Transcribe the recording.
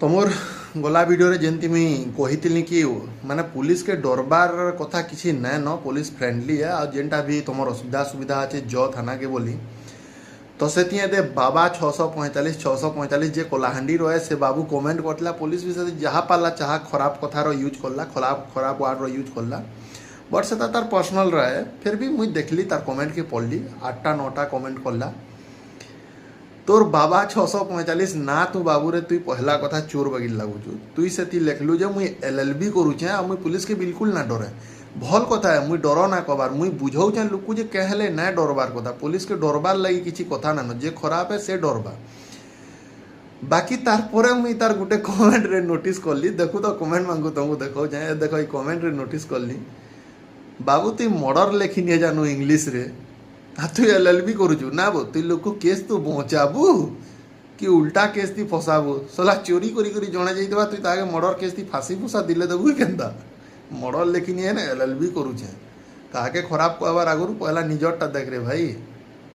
तुमर गला वीडियो रे जेंती मुई कही कि माने पुलिस के डरबार कथा किसी नाय न पुलिस फ्रेंडली है और जेनटा भी तुमर असुविधा सुविधा अच्छे जो थाना के बोली तो से दे बाबा 645 जे कलाहांडी रहे से बाबू कमेंट करला पुलिस विषय जहाँ पाला चाह खराब कथार यूज करला खराब खराब वार्डर यूज करला बट से तार पर्सनल रहे फिर भी मुई देखली तार कमेंट के पढ़ली 8टा 9टा कमेंट करला तोर बाबा 645 ना तू बाबू रे तु पहला कथा चोर बगिल लगुचु तुई से लिखलु जे मुई एलएलबी करुचे आ मुई पुलिस के बिल्कुल ना डरे भल कथा है मुई डर ना कबार मुई बुझाऊचे लोक जे कहले ना डरबार कथा पुलिस के डरबार लगी किसी कथा ना जे खराब है से डरबा बाकी तार मुई तार गुटे कमेंट रे नोटिस करली देखु तो कमेंट मांगू तुमको देखो जाए देखो ये कमेंट रे नोटिस करली बाबू तुई मर्डर लिखी नहीं जानू इंग्लिश रे तु एलएलबी करुचु ना बो तुई लोक केस तू बचाबू कि उल्टा केस ती फसाबू सला चोरी करी जणे जाइतबा तुई ताके मर्डर केस ती फांसी फुसा दिले देबू केनता मर्डर लेकिन ये ना एलएलबी करुचे काके खराब कहबार आगुर पहला निजरटा देख रे भाई।